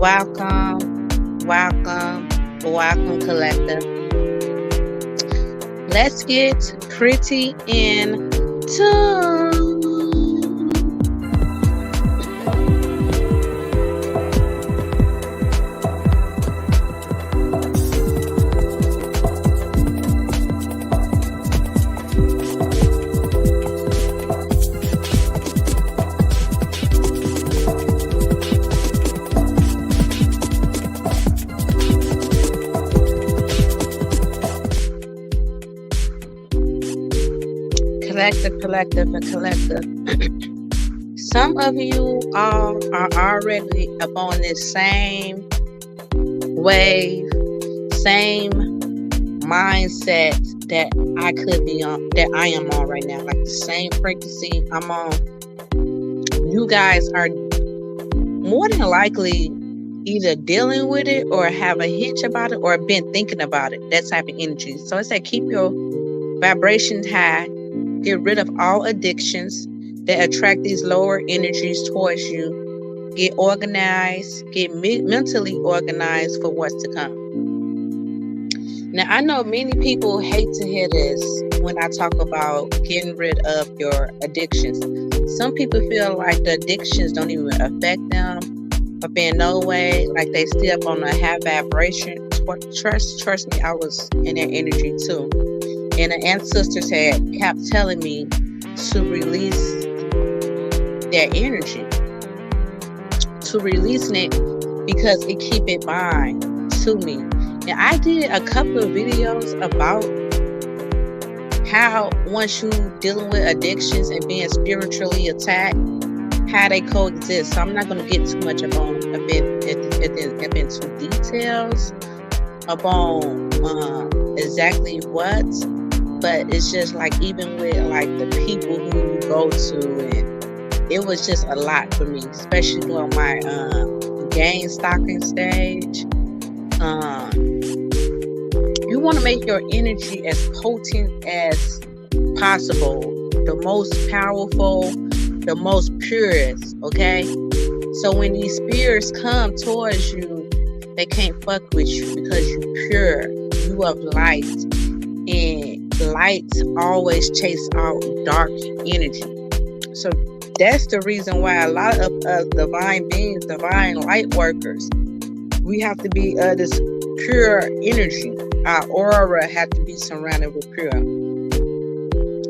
Welcome, welcome, welcome, collective. Let's get pretty in tune. Collective. Some of you all are already upon this same wave, same mindset that I could be on, that I am on right now. Like the same frequency I'm on. You guys are more than likely either dealing with it or have a hitch about it or been thinking about it. That type of energy. So it's like keep your vibrations high. Get rid of all addictions that attract these lower energies towards you. Get organized. Get mentally organized for what's to come. Now, I know many people hate to hear this when I talk about getting rid of your addictions. Some people feel like the addictions don't even affect them or in no way, like they still up on a high vibration. Trust me, I was in that energy too. And the ancestors had kept telling me to release that energy, to releasing it because it keep it bind to me. And I did a couple of videos about how once you dealing with addictions and being spiritually attacked, how they coexist. So I'm not going to get too much upon into details upon exactly what. But it's just like even with like the people who you go to, and it was just a lot for me, especially on my gain stocking stage. You want to make your energy as potent as possible, the most powerful, the most purest, okay? So when these spirits come towards you, they can't fuck with you because you're pure, you of light, and light always chase out dark energy. So that's the reason why a lot of divine beings, divine light workers, we have to be this pure energy. Our aura have to be surrounded with pure.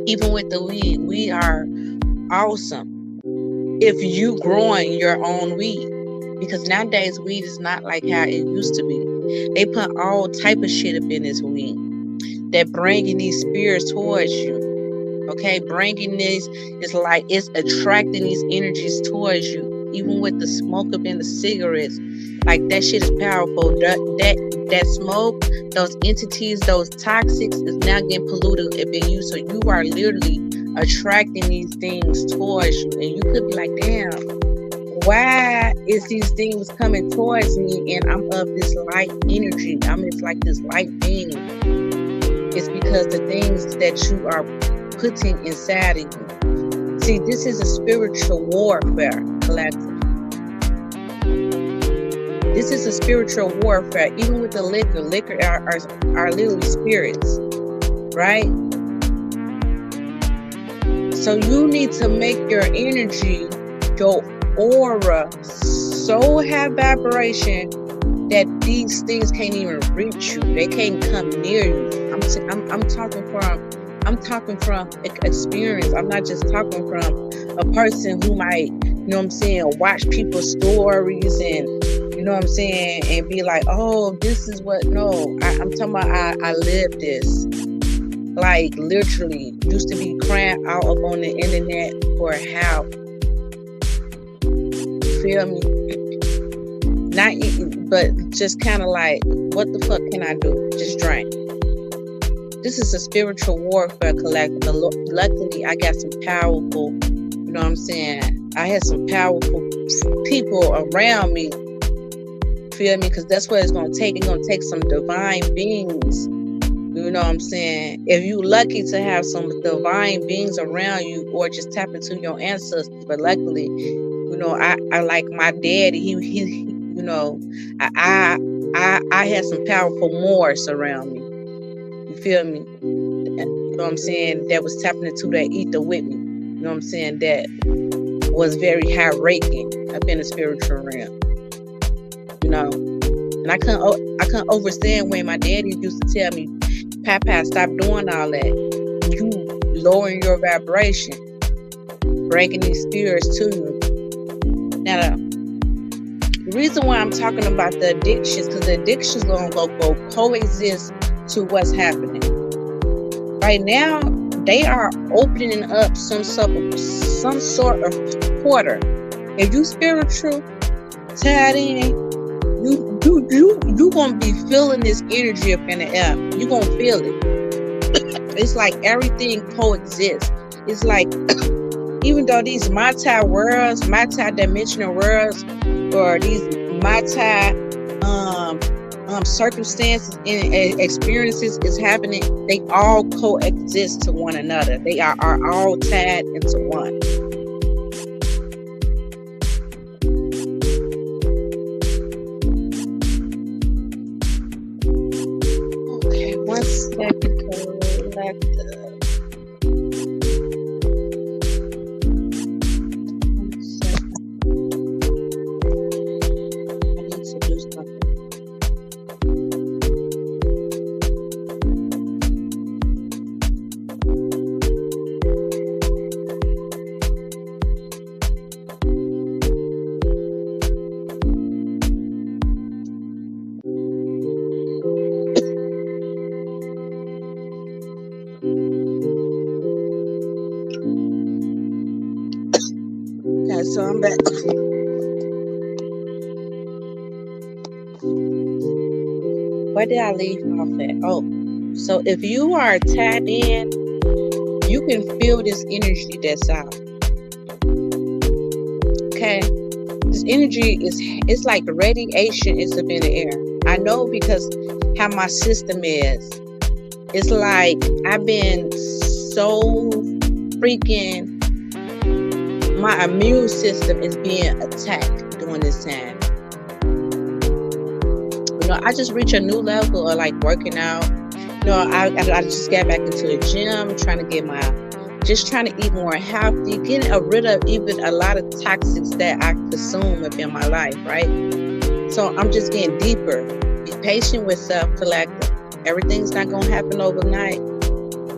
Even with the weed, we are awesome if you growing your own weed. Because nowadays weed is not like how it used to be. They put all type of shit up in this weed. That bringing these spirits towards you, okay? Bringing this is like it's attracting these energies towards you. Even with the smoke up in the cigarettes, like that shit is powerful. That smoke, those entities, those toxics is now getting polluted in you. So you are literally attracting these things towards you, and you could be like, damn, why is these things coming towards me? And I'm of this light energy. It's like this light being. It's because the things that you are putting inside of you. See, this is a spiritual warfare, collective. This is a spiritual warfare. Even with the liquor are literally spirits, right? So you need to make your energy, your aura, so high vibration that these things can't even reach you. They can't come near you. I'm talking from experience. I'm not just talking from a person who might, you know what I'm saying, watch people's stories and, you know what I'm saying, and be like, oh, this is what, no, I'm talking about I live this. Like literally used to be crying out up on the internet for help. Feel me? Not eating, but just kind of like, what the fuck can I do? Just drink. This is a spiritual warfare, collective. Luckily, I got some powerful, you know what I'm saying? I had some powerful people around me. Feel me? Because that's what it's going to take. It's going to take some divine beings. You know what I'm saying? If you lucky to have some divine beings around you or just tap into your ancestors. But luckily, you know, I like my daddy. You know, I had some powerful Moors around me. You feel me? You know what I'm saying? That was tapping into that ether with me. You know what I'm saying? That was very high ranking up in the spiritual realm. You know, and I couldn't understand when my daddy used to tell me, Papa, stop doing all that. You lowering your vibration, bringing these spirits to you. Now, the reason why I'm talking about the addictions, because the addictions gonna go coexist to what's happening. Right now, they are opening up some sort of portal. If you spiritual, tied in, you gonna be feeling this energy up in the air. You gonna feel it. It's like everything coexists. It's like even though these multi-worlds, multi-dimensional worlds, or these multi circumstances and experiences is happening, they all coexist to one another. They are all tied into one. Okay, 1 second, collective. Okay, so I'm back. Where did I leave off at? Oh, so if you are tied in, you can feel this energy that's out. Okay, this energy it's like the radiation is up in the air. I know because how my system is. It's like I've been so freaking. My immune system is being attacked during this time. You know, I just reached a new level of like working out. You know, I just got back into the gym, trying to eat more healthy, getting rid of even a lot of toxics that I consume in my life, right? So I'm just getting deeper. Be patient with self-collective. Everything's not gonna happen overnight.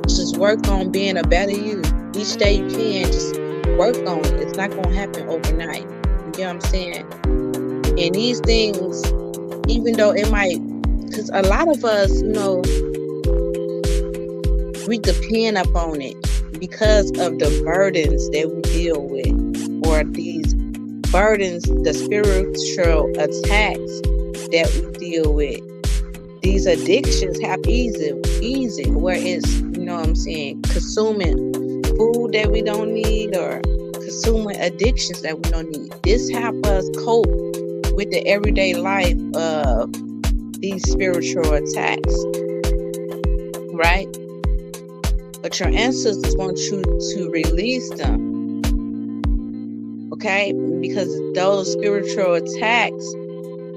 Just work on being a better you. Each day you can, just work on it. It's not gonna happen overnight. You get what I'm saying? And these things, even though it might, because a lot of us, you know, we depend upon it because of the burdens that we deal with, or these burdens, the spiritual attacks that we deal with. These addictions have easy, where it's, you know what I'm saying, consuming food that we don't need, or consuming addictions that we don't need. This helps us cope with the everyday life of these spiritual attacks, right? But your ancestors want you to release them, okay? Because those spiritual attacks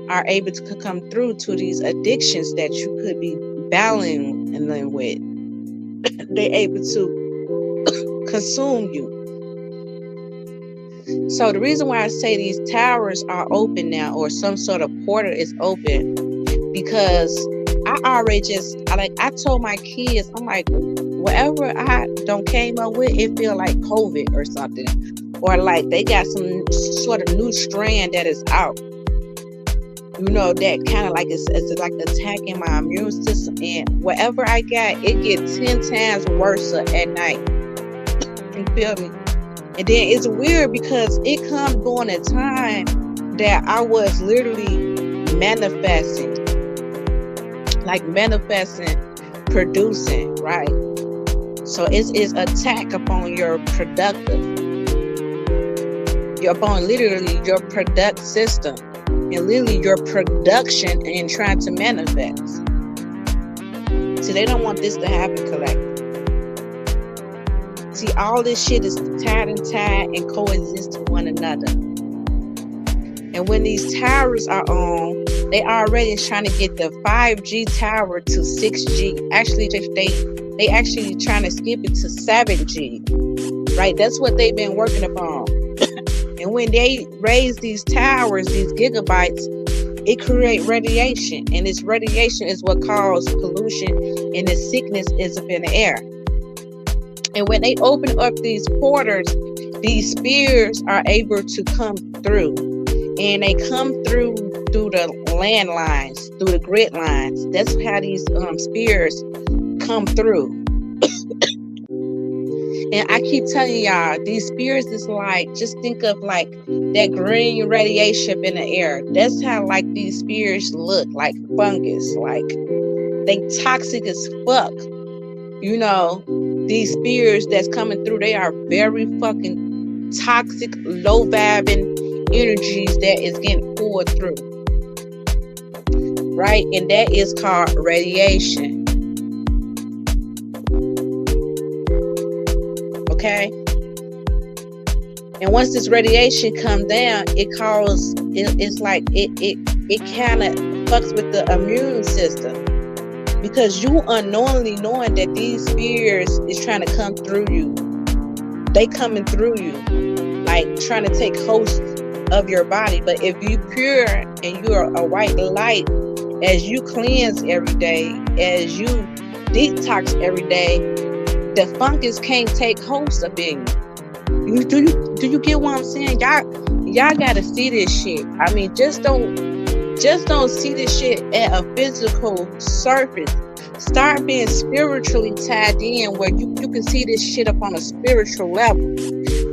are able to come through to these addictions that you could be battling with. They're able to consume you. So the reason why I say these towers are open now, or some sort of portal is open, because I told my kids, I'm like, whatever I don't came up with, it feel like COVID or something, or like they got some sort of new strand that is out. You know, that kind of like it's like attacking my immune system, and whatever I got, it gets 10 times worse at night. You feel me? And then it's weird because it comes during a time that I was literally manifesting, producing, right? So it's attack upon your productive, upon literally your product system, and literally your production and trying to manifest. So they don't want this to happen, collective. See, all this shit is tied and coexist to one another. And when these towers are on, they already trying to get the 5G tower to 6G. Actually, they actually trying to skip it to 7G. Right? That's what they've been working upon. And when they raise these towers, these gigabytes, it creates radiation. And this radiation is what causes pollution, and the sickness is up in the air. And when they open up these portals, these spheres are able to come through. And they come through the landlines, through the grid lines. That's how these spheres come through. And I keep telling y'all, these spheres is like, just think of like that green radiation in the air. That's how like these spheres look, like fungus. Like they toxic as fuck. You know, these spheres that's coming through, they are very fucking toxic, low vibing energies that is getting pulled through. Right? And that is called radiation. Okay? And once this radiation comes down, it's like it kind of fucks with the immune system. Because you unknowingly knowing that these spheres is trying to come through you. They coming through you. Like trying to take host of your body. But if you pure and you're a white light, as you cleanse every day, as you detox every day, the fungus can't take host of you. Do you get what I'm saying? Y'all gotta see this shit. I mean, just don't see this shit at a physical surface. Start being spiritually tied in where you can see this shit up on a spiritual level.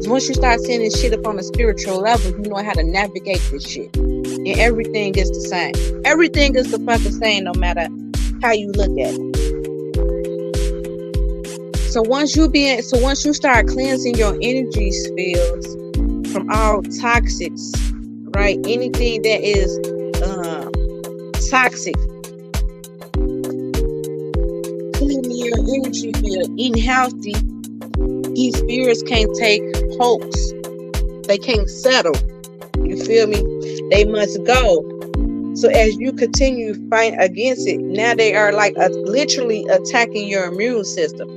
Once you start seeing this shit up on a spiritual level, you know how to navigate this shit. And everything is the same. Everything is the fucking same no matter how you look at it. So once you start cleansing your energy fields from all toxics, right? Anything that is toxic, cleaning your energy field, eating healthy, these spirits can't take hoax. They can't settle. You feel me? They must go. So as you continue to fight against it, now they are like literally attacking your immune system.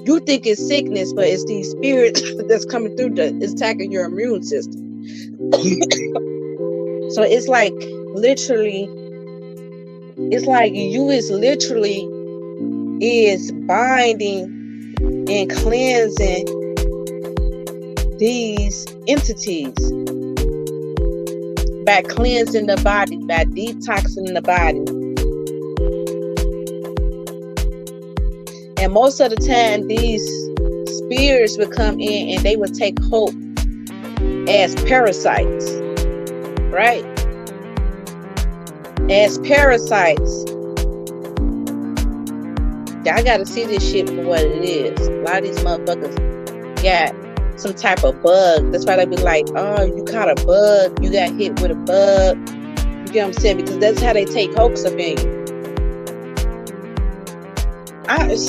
You think it's sickness, but it's these spirits that's coming through that is attacking your immune system. So it's like literally, it's like you is literally is binding and cleansing these entities by cleansing the body, by detoxing the body. And most of the time, these spirits would come in and they would take hope as parasites, right? As parasites. Y'all gotta see this shit for what it is. A lot of these motherfuckers got some type of bug. That's why they be like, oh, you caught a bug. You got hit with a bug. You get what I'm saying? Because that's how they take hoax of you.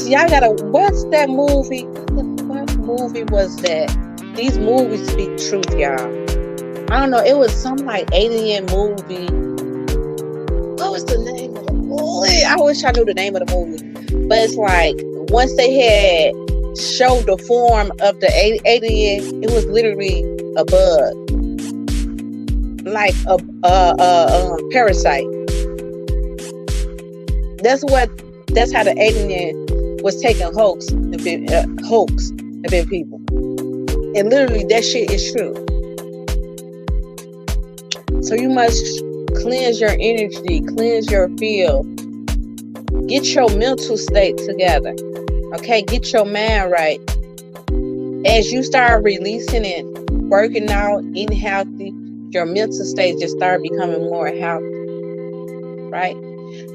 Y'all gotta, what's that movie? What movie was that? These movies speak truth, y'all. I don't know. It was some like alien movie. What was the name of the movie? I wish I knew the name of the movie. But it's like, once they had showed the form of the alien, it was literally a bug. Like a parasite. That's how the alien was taking hoax of people. And literally that shit is true. So you must cleanse your energy, cleanse your field. Get your mental state together. Okay, get your mind right. As you start releasing it, working out, eating healthy, your mental state just start becoming more healthy. Right?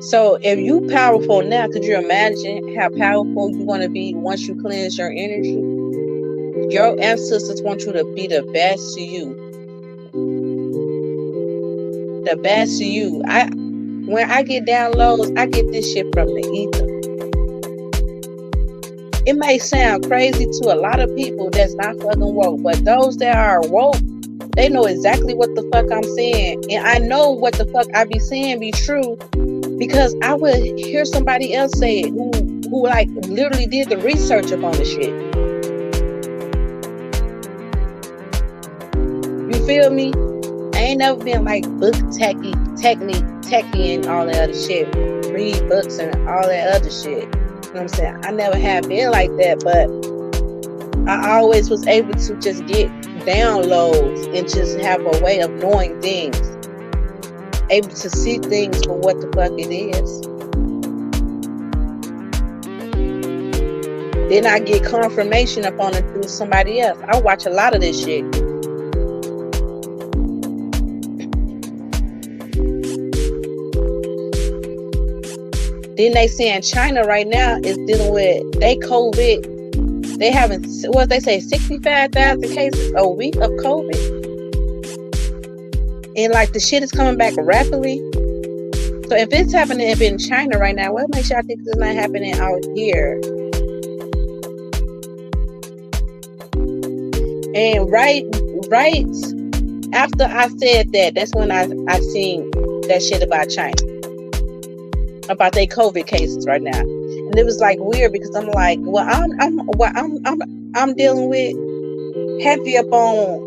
So if you powerful now, could you imagine how powerful you want to be once you cleanse your energy? Your ancestors want you to be the best to you. The best to you. When I get downloads, I get this shit from the ether. It may sound crazy to a lot of people that's not fucking woke, but those that are woke, They know exactly what the fuck I'm saying. And I know what the fuck I be saying be true because I would hear somebody else say it who like literally did the research upon the shit. You feel me? I ain't never been like book techie and all that other shit. Read books and all that other shit. You know what I'm saying? I never have been like that, but I always was able to just get downloads and just have a way of knowing things. Able to see things for what the fuck it is. Then I get confirmation upon it through somebody else. I watch a lot of this shit. Then they saying China right now is dealing with they COVID. They having what they say 65,000 cases a week of COVID, and like the shit is coming back rapidly. So if it's happening in China right now, what makes y'all think it's not happening out here? And right after I said that, that's when I seen that shit about China. About their COVID cases right now, and it was like weird because I'm like, well, I'm dealing with heavy up on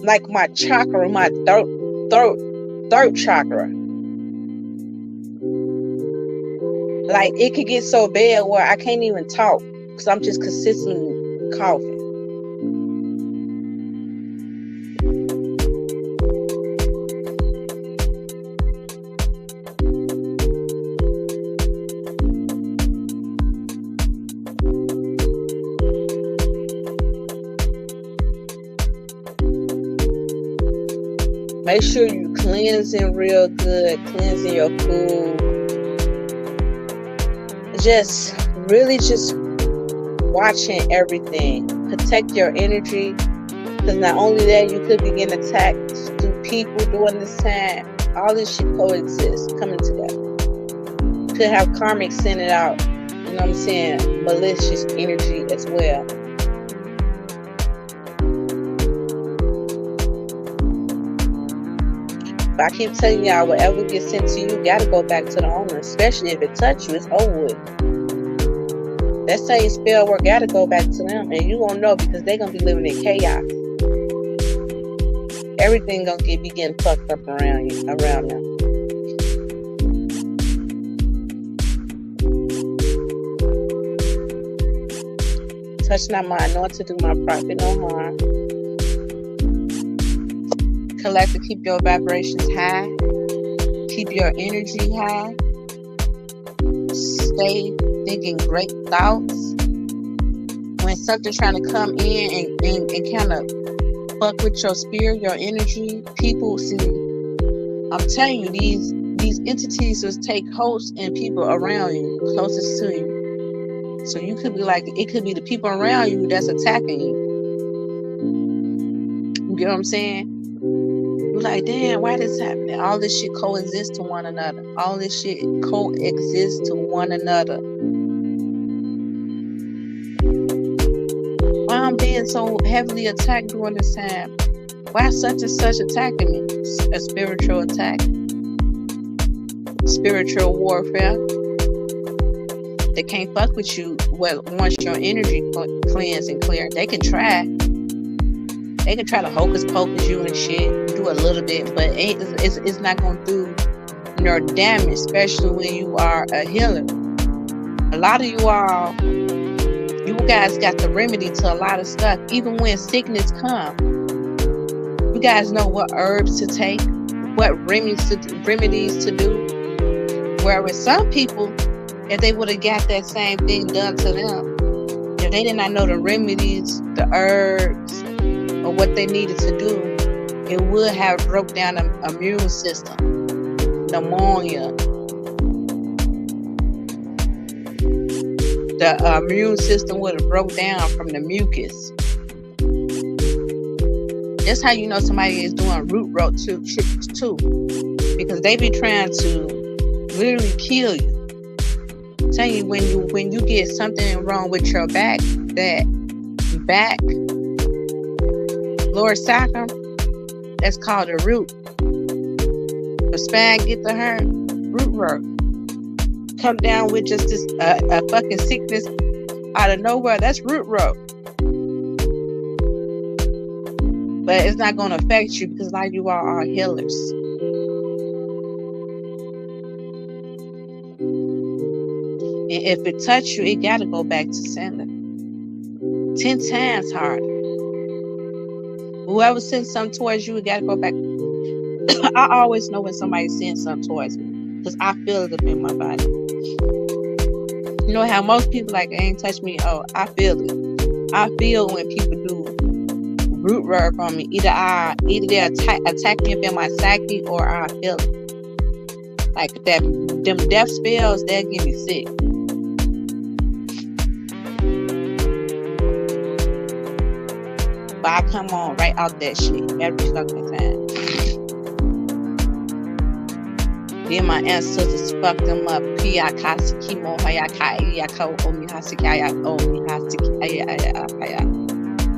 like my chakra, my throat chakra. Like it could get so bad where I can't even talk because I'm just consistently coughing. Make sure you cleansing real good, cleansing your food. Just really just watching everything. Protect your energy. Because not only that, you could be getting attacked through people during this time. All this shit coexists, coming together. You could have karmic send it out. You know what I'm saying? Malicious energy as well. I keep telling y'all, whatever gets sent to you, gotta go back to the owner. Especially if it touch you, it's over with. That same spell work gotta go back to them, and you gonna know because they're gonna be living in chaos. Everything gonna be getting fucked up around them. Touch not my anointed, do my prophet no harm. Collect to keep your vibrations high. Keep your energy high. Stay thinking great thoughts. When something's trying to come in and kind of fuck with your spirit, your energy, people see. I'm telling you, these entities will take host in people around you, closest to you. So you could be like, it could be the people around you that's attacking you. You get what I'm saying? Like, damn, why this happening? All this shit coexists to one another. All this shit coexists to one another. Why I'm being so heavily attacked during this time? Why such and such attacking me? A spiritual attack. Spiritual warfare. They can't fuck with you once your energy cleansed and clear. They can try. They can try to hocus pocus you and shit, do a little bit, but it's not going to do no damage, especially when you are a healer. A lot of you guys got the remedy to a lot of stuff. Even when sickness comes, you guys know what herbs to take, what remedies to do. Whereas some people, if they would have got that same thing done to them, if they did not know the remedies, the herbs, or what they needed to do, it would have broke down the immune system, pneumonia. The immune system would have broke down from the mucus. That's how you know somebody is doing root rot too, because they be trying to literally kill you. I'm telling you, when you get something wrong with your back, that back Lord Sacrum, that's called a root. The span get to her, root work. Come down with just this a fucking sickness out of nowhere. That's root work. But it's not going to affect you because like you are healers. And if it touch you, it got to go back to sender. 10 times harder. Whoever sends something towards you, it got to go back. I always know when somebody sends something towards me because I feel it up in my body. You know how most people like, it ain't touch me. Oh, I feel it. I feel when people do root work on me. Either they attack me up in my psyche or I feel it. Like them death spells, they'll get me sick. But I come on right out that shit every fucking time. Then my ancestors fucked them up. Kimo Hayaka Omi Hasikaya Omi Hasikaya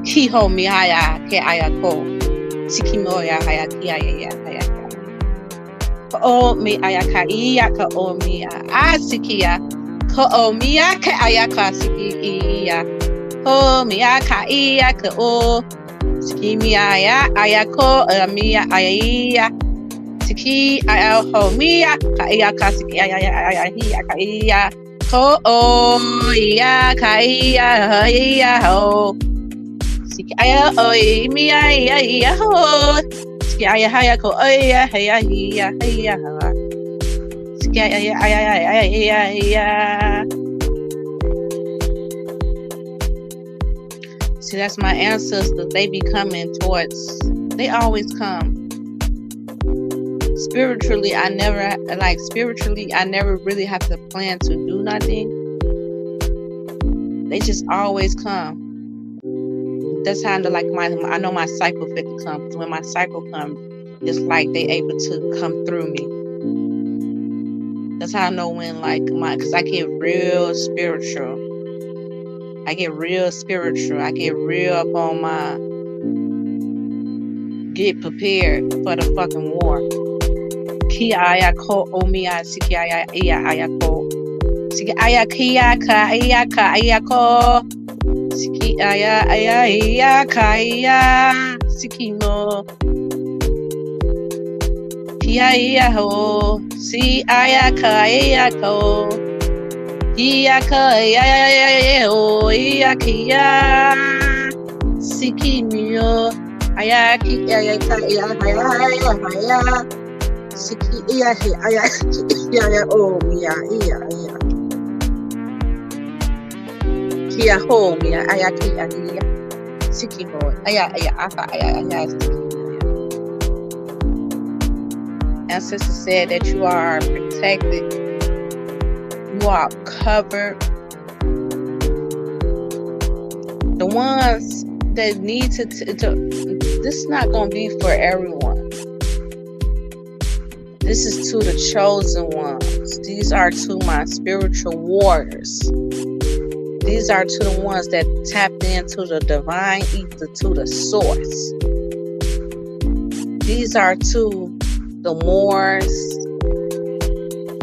Kiho Mihaya Kayako Sikimoya Hayaki Hayaka O mi Ayaka Iyaka O mi Asikia Ko O Miyaka Ayaka Sikia Ko Miyaka Iyaka O Sikimiya Ayako Miya Aya Siki Ayaho Miya Ayaka Sikia Kaya Ko O Ya Kaya Ho Sikaya oi mi ya ho Sikaya haya ko oi ya Sikaya ya. See, that's my ancestors. They be coming towards. They always come. Spiritually, I never really have to plan to do nothing. They just always come. That's how I know my cycle fit to come. Because when my cycle comes, it's like they able to come through me. That's how I know when because I get real spiritual. I get real up on get prepared for the fucking war. Ki ayako omiya siki ayako. Siki ayako. Siki aya kaya sikimo Kia ho si aya kaya ko Kia kaya ho ia kia sikimio aya kaya siki aya o mia ia Kia ho mia aya kia sikimo aya Ancestors said that you are protected, you are covered. The ones that need to this is not going to be for everyone. This is to the chosen ones. These are to my spiritual warriors. These are to the ones that tapped into the divine ether, to the source. These are to the Moors.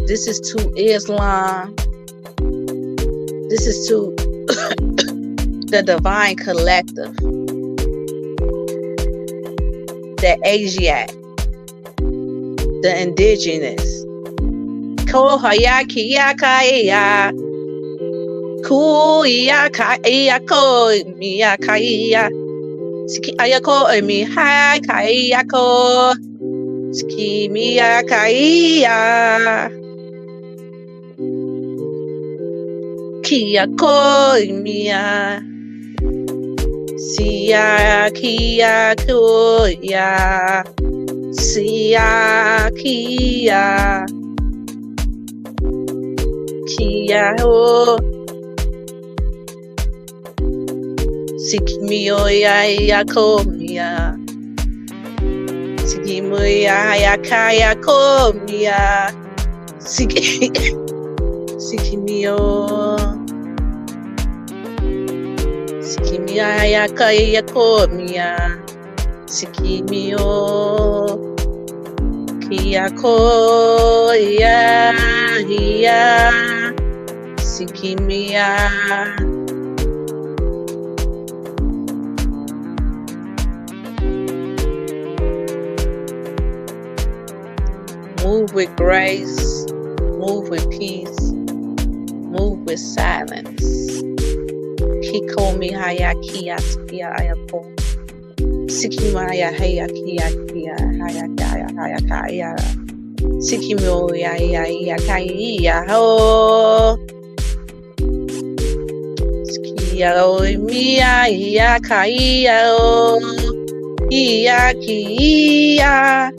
This is to Islam. This is to the divine collective. The Asiatic. The indigenous. Kohayakiyakaya. Kuyakayako miyakaya. Siki ayako mihakayako. Siki miyakaya. Kiyako miya. Siya kiyakuya. Siya kiya. Kiyaho. Sikimiya yakomia. Sikimiya yakayakomia. Sikimiyo. Sikimiya yakayakomia. Sikimio Kiyako ya Sikimia. Move with grace, move with peace, move with silence. Kiko mihaya kia kia ayako. Sikimaya haya kia kia haya kaya haya kaya. Sikimo ya kaya ho. Sikia mia ya kaya o. Iya kia.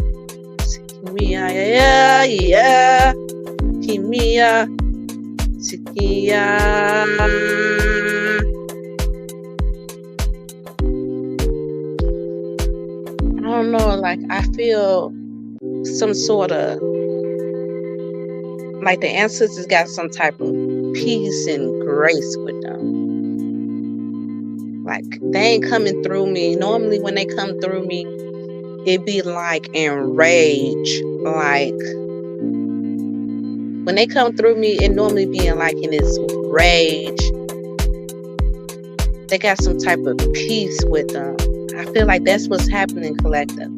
Sikimia ya kimia. Sikia. I don't know, like I feel some sort of like the ancestors got some type of peace and grace with them. Like they ain't coming through me. Normally when they come through me, it be like enraged. Like when they come through me, it normally being like in this rage. They got some type of peace with them. I feel like that's what's happening, collective.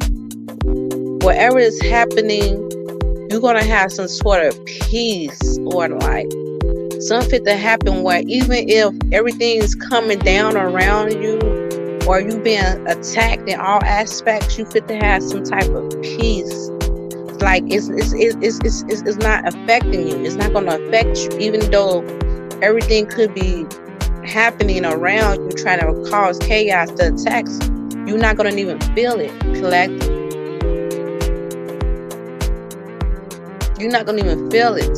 Whatever is happening, you're gonna have some sort of peace, or like something to happen where even if everything is coming down around you, or you being attacked in all aspects, you fit to have some type of peace. Like it's not affecting you. It's not gonna affect you, even though everything could be happening around you, trying to cause chaos, the attacks. You're not gonna even feel it, collective. You're not gonna even feel it.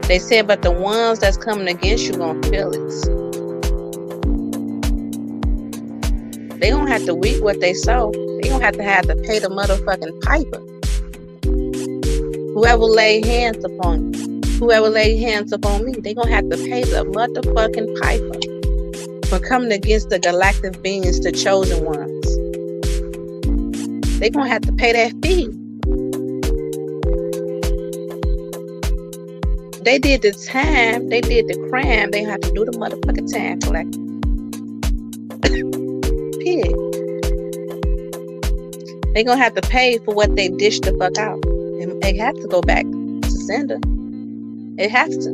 They said, but the ones that's coming against you gonna feel it. They gonna have to reap what they sow. They gonna have to pay the motherfucking piper. Whoever lay hands upon you, whoever lay hands upon me, they gonna have to pay the motherfucking piper for coming against the galactic beings, the chosen ones. They gonna have to pay that fee. They did the time, they did the crime, they have to do the motherfucking time, collective. Pig. They gonna have to pay for what they dished the fuck out. And it has to go back to sender. It has to.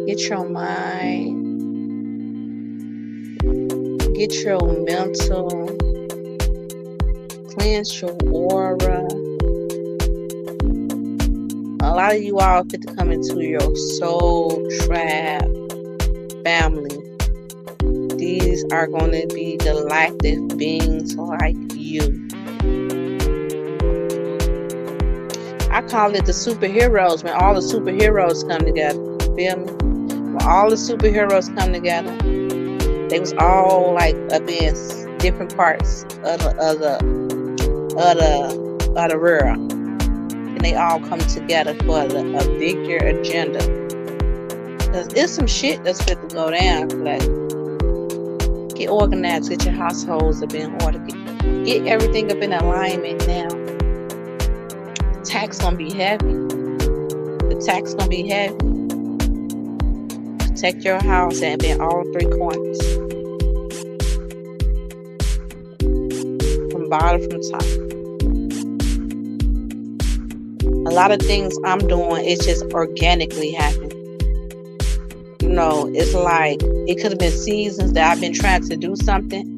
Get your mind, get your mental, cleanse your aura. A lot of you all get to come into your soul tribe family. These are going to be galactic beings like you. I call it the superheroes, when all the superheroes come together. Feel me? When all the superheroes come together, they was all like up in different parts of the world, and they all come together for a bigger agenda. Cause it's some shit that's fit to go down. Like, get organized, get your households up in order, get everything up in alignment now. The tax gonna be heavy. The tax gonna be heavy. Protect your house and be in all three corners. From bottom, from top. A lot of things I'm doing, it's just organically happening. You know, it's like it could have been seasons that I've been trying to do something.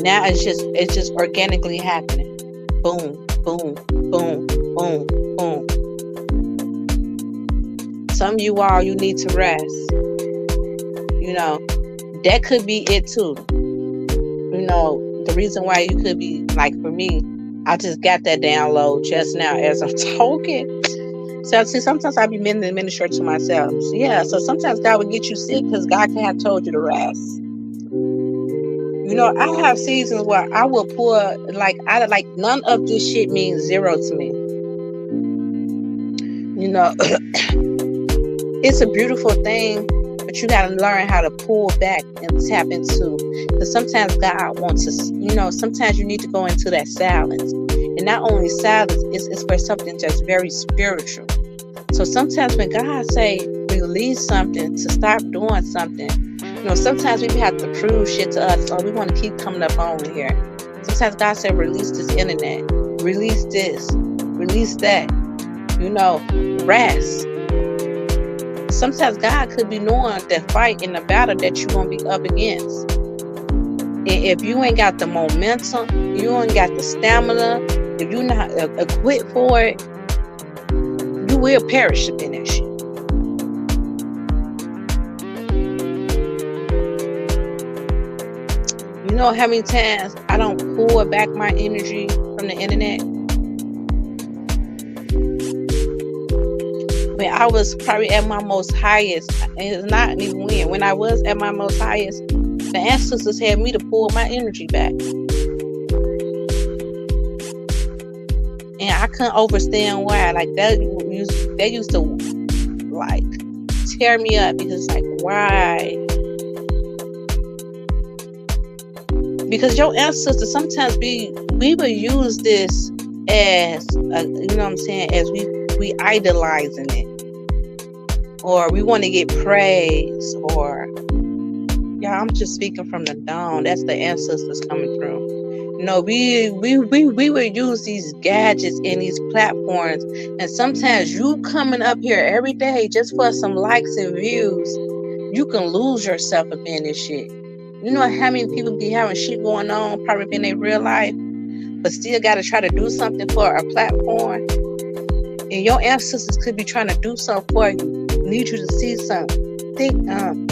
Now it's just organically happening. Boom, boom, boom, boom, boom. Some of you all, you need to rest. You know, that could be it too. You know, the reason why you could be, like for me, I just got that download just now as I'm talking. So see, sometimes I be ministering to myself. Yeah, so sometimes God would get you sick because God can have told you to rest. You know, I have seasons where I will pour, like none of this shit means zero to me. You know, it's a beautiful thing, but you got to learn how to pull back and tap into. Because sometimes God wants us, you know, sometimes you need to go into that silence. And not only silence, it's for something just very spiritual. So sometimes when God say release something, to stop doing something, you know, sometimes we have to prove shit to us, or we want to keep coming up on here. Sometimes God said release this internet, release this, release that, you know, rest. Sometimes God could be knowing the fight in the battle that you're going to be up against. And if you ain't got the momentum, you ain't got the stamina, if you're not equipped for it, you will perish up in that shit. You know how many times I don't pull back my energy from the internet? When I was probably at my most highest, and it's not even when I was at my most highest, the ancestors had me to pull my energy back. And I couldn't understand why. Like they used to like tear me up because like, why? Because your ancestors sometimes we will use this as you know what I'm saying, as we idolizing it, or we want to get praise, or yeah, I'm just speaking from the dawn. That's the ancestors coming through. You know, we would use these gadgets and these platforms, and sometimes you coming up here every day just for some likes and views, you can lose yourself up in this shit. You know how many people be having shit going on, probably in their real life, but still got to try to do something for a platform. And your ancestors could be trying to do something for you, need you to see something, think,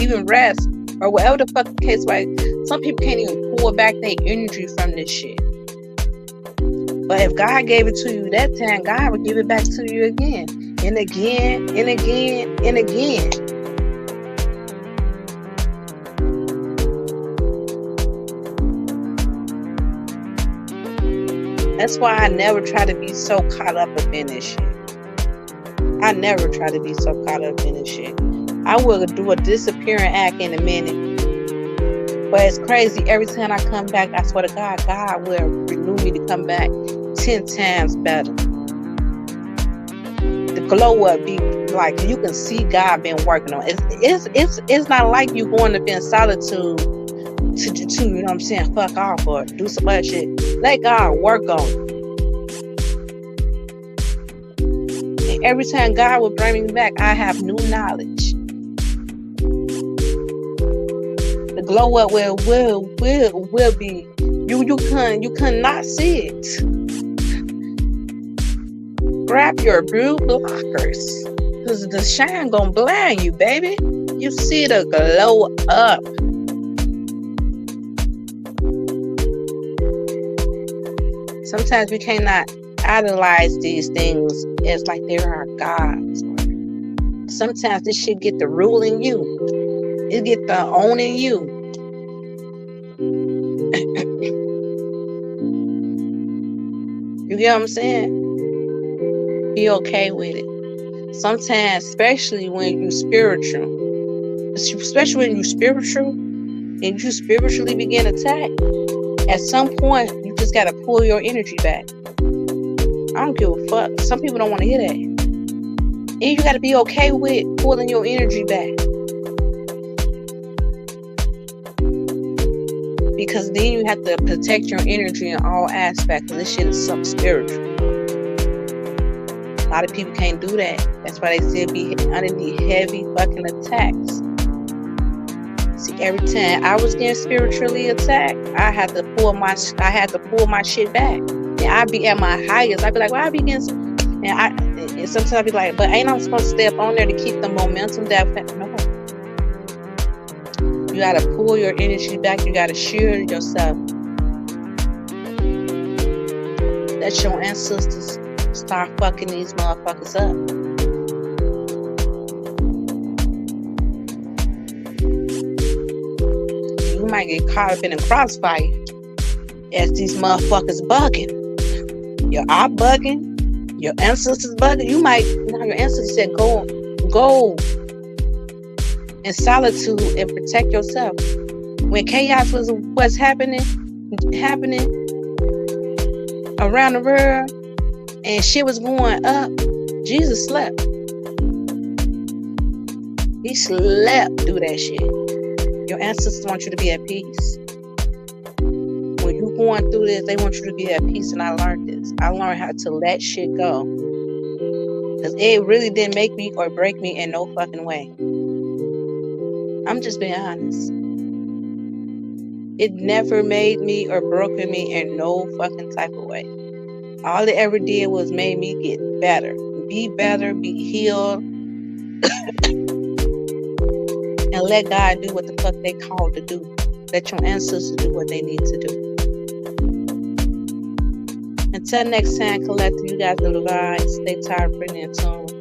even rest, or whatever the fuck the case. Like some people can't even pull back their energy from this shit. But if God gave it to you that time, God would give it back to you again, and again, and again, and again. That's why I never try to be so caught up in this shit. I never try to be so caught up in this shit. I will do a disappearing act in a minute. But it's crazy. Every time I come back, I swear to God, God will renew me to come back 10 times better. The glow up be like, you can see God been working on it. It's not like you going to be in solitude to you know what I'm saying, fuck off or do some other shit. Let God work on it. And every time God will bring me back, I have new knowledge. The glow up will be you cannot see it. Grab your blue blockers, because the shine gonna blind you, baby. You see the glow up. Sometimes we cannot idolize these things as like they are gods. Sometimes this shit get the ruling you. It get the owning you. You get what I'm saying? Be okay with it. Sometimes, especially when you spiritual, and you spiritually begin attack, at some point you just gotta pull your energy back. I don't give a fuck. Some people don't want to hear that. And you gotta be okay with pulling your energy back. Because then you have to protect your energy in all aspects. This shit is something spiritual. A lot of people can't do that. That's why they still be under the heavy fucking attacks. See, every time I was getting spiritually attacked, I had to pull my shit back. And I'd be at my highest. I'd be like, well, I be getting, and sometimes I'd be like, but ain't I supposed to stay up on there to keep the momentum down? No. You gotta pull your energy back. You gotta shield yourself. Let your ancestors start fucking these motherfuckers up. might get caught up in a crossfire as these motherfuckers bugging. Your eye bugging, your ancestors bugging. Your ancestors said go in solitude and protect yourself. When chaos was happening around the world and shit was going up, Jesus slept. He slept through that shit. Your ancestors want you to be at peace. When you're going through this, they want you to be at peace, and I learned this. I learned how to let shit go. Because it really didn't make me or break me in no fucking way. I'm just being honest. It never made me or broke me in no fucking type of way. All it ever did was made me get better. Be better, be healed. And let God do what the fuck they called to do. Let your ancestors do what they need to do. Until next time, collective, you guys know the vibes. Stay tired, pretty and tuned.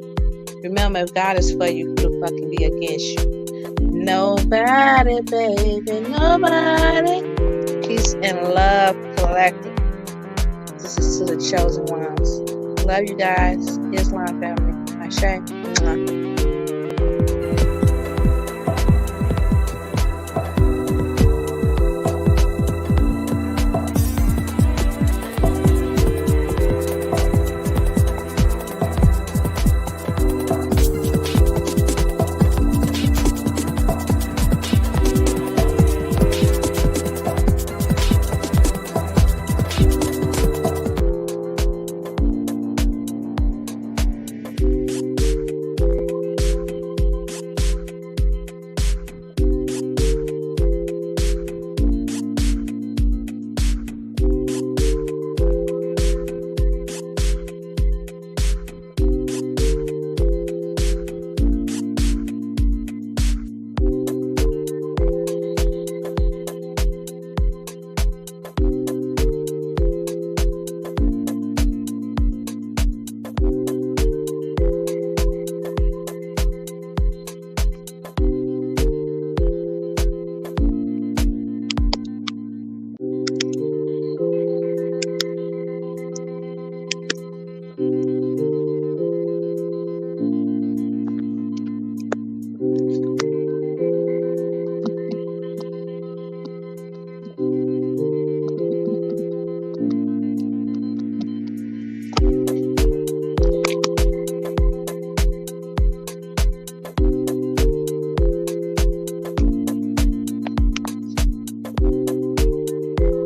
Remember, if God is for you, who the fuck can be against you? Nobody, baby, nobody. Peace and love, collective. This is to the chosen ones. Love you guys. Islam family. Ashe.